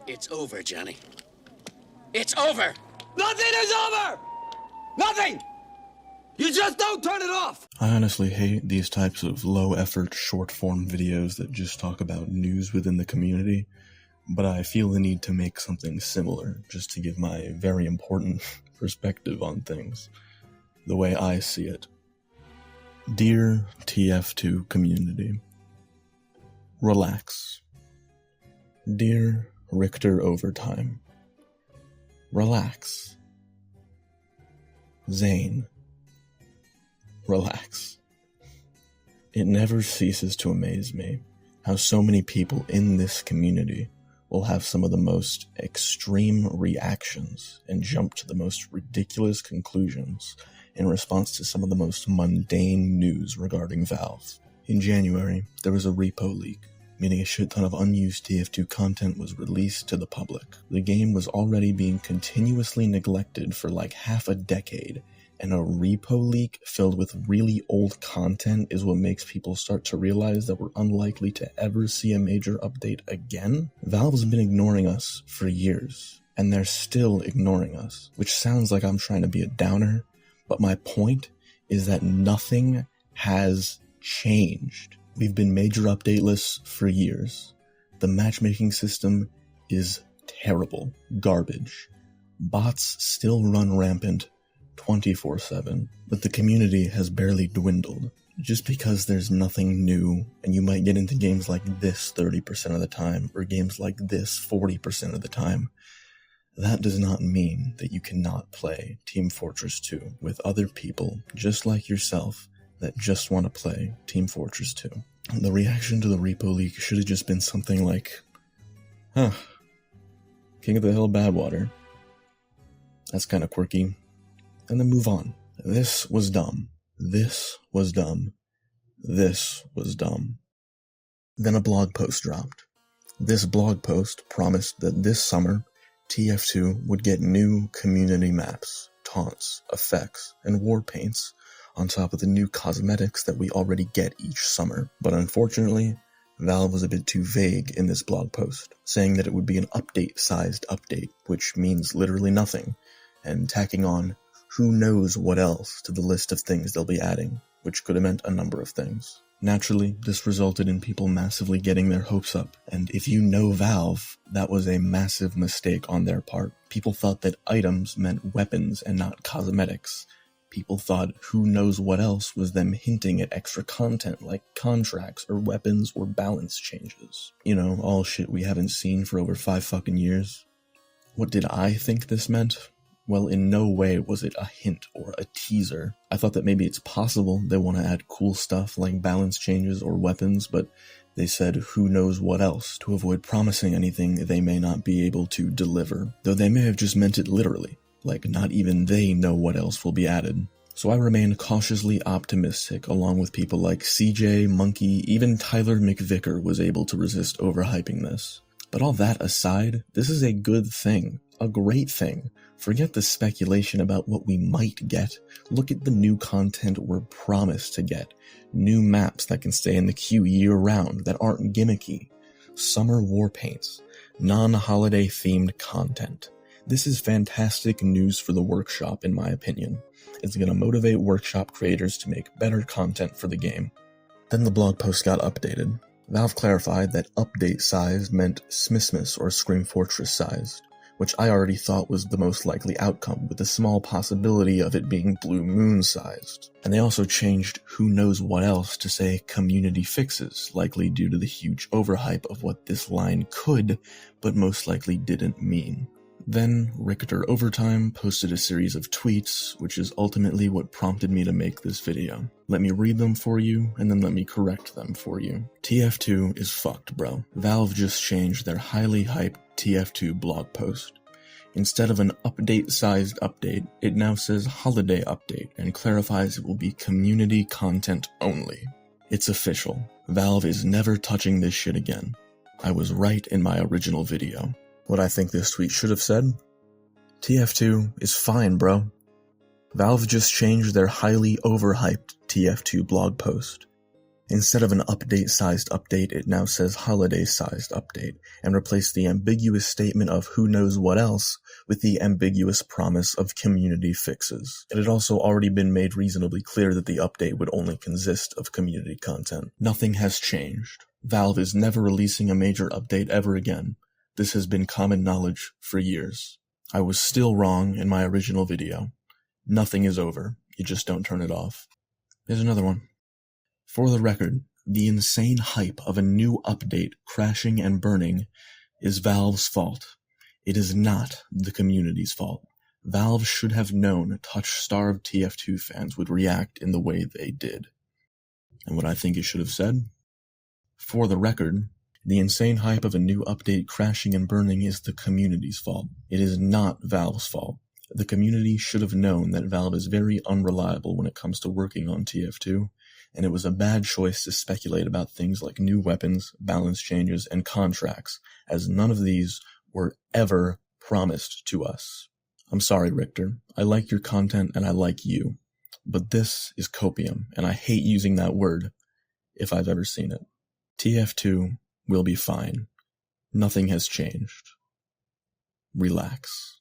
It's over, Johnny. It's over! Nothing is over! Nothing! You just don't turn it off! I honestly hate these types of low-effort, short-form videos that just talk about news within the community, but I feel the need to make something similar, just to give my very important perspective on things, the way I see it. Dear TF2 community, relax. Dear Richter Overtime, relax. Zane, relax. It never ceases to amaze me how so many people in this community will have some of the most extreme reactions and jump to the most ridiculous conclusions in response to some of the most mundane news regarding Valve. In January, there was a repo leak, meaning a shit ton of unused TF2 content was released to the public. The game was already being continuously neglected for like half a decade, and a repo leak filled with really old content is what makes people start to realize that we're unlikely to ever see a major update again? Valve's been ignoring us for years, and they're still ignoring us, which sounds like I'm trying to be a downer, but my point is that nothing has changed. We've been major updateless for years. The matchmaking system is terrible, garbage. Bots still run rampant 24/7, but the community has barely dwindled. Just because there's nothing new, and you might get into games like this 30% of the time, or games like this 40% of the time, that does not mean that you cannot play Team Fortress 2 with other people just like yourself that just want to play Team Fortress 2. The reaction to the repo leak should have just been something like, huh, King of the Hill Badwater. That's kind of quirky. And then move on. This was dumb. This was dumb. This was dumb. Then a blog post dropped. This blog post promised that this summer, TF2 would get new community maps, taunts, effects, and war paints on top of the new cosmetics that we already get each summer. But unfortunately, Valve was a bit too vague in this blog post, saying that it would be an update-sized update, which means literally nothing, and tacking on who knows what else to the list of things they'll be adding, which could have meant a number of things. Naturally, this resulted in people massively getting their hopes up, and if you know Valve, that was a massive mistake on their part. People thought that items meant weapons and not cosmetics. People thought who knows what else was them hinting at extra content like contracts or weapons or balance changes. You know, all shit we haven't seen for over 5 fucking years. What did I think this meant? Well, in no way was it a hint or a teaser. I thought that maybe it's possible they want to add cool stuff like balance changes or weapons, but they said who knows what else to avoid promising anything they may not be able to deliver. Though they may have just meant it literally. Like, not even they know what else will be added. So I remain cautiously optimistic, along with people like CJ, Monkey, even Tyler McVicker was able to resist overhyping this. But all that aside, this is a good thing. A great thing. Forget the speculation about what we might get. Look at the new content we're promised to get. New maps that can stay in the queue year-round that aren't gimmicky. Summer war paints. Non-holiday themed content. This is fantastic news for the workshop, in my opinion. It's going to motivate workshop creators to make better content for the game. Then the blog post got updated. Valve clarified that update size meant Smismus or Scream Fortress sized, which I already thought was the most likely outcome, with a small possibility of it being Blue Moon sized. And they also changed who knows what else to say community fixes, likely due to the huge overhype of what this line could, but most likely didn't mean. Then, Richter Overtime posted a series of tweets, which is ultimately what prompted me to make this video. Let me read them for you, and then let me correct them for you. TF2 is fucked, bro. Valve just changed their highly hyped TF2 blog post. Instead of an update-sized update, it now says holiday update, and clarifies it will be community content only. It's official. Valve is never touching this shit again. I was right in my original video. What I think this tweet should have said? TF2 is fine, bro. Valve just changed their highly overhyped TF2 blog post. Instead of an update-sized update, it now says holiday-sized update, and replaced the ambiguous statement of who knows what else with the ambiguous promise of community fixes. It had also already been made reasonably clear that the update would only consist of community content. Nothing has changed. Valve is never releasing a major update ever again. This has been common knowledge for years. I was still wrong in my original video. Nothing is over. You just don't turn it off. Here's another one. For the record, the insane hype of a new update crashing and burning is Valve's fault. It is not the community's fault. Valve should have known touch-starved TF2 fans would react in the way they did. And what I think it should have said? For the record, the insane hype of a new update crashing and burning is the community's fault. It is not Valve's fault. The community should have known that Valve is very unreliable when it comes to working on TF2, and it was a bad choice to speculate about things like new weapons, balance changes, and contracts, as none of these were ever promised to us. I'm sorry, Richter. I like your content and I like you. But this is copium, and I hate using that word if I've ever seen it. TF2 will be fine. Nothing has changed. Relax.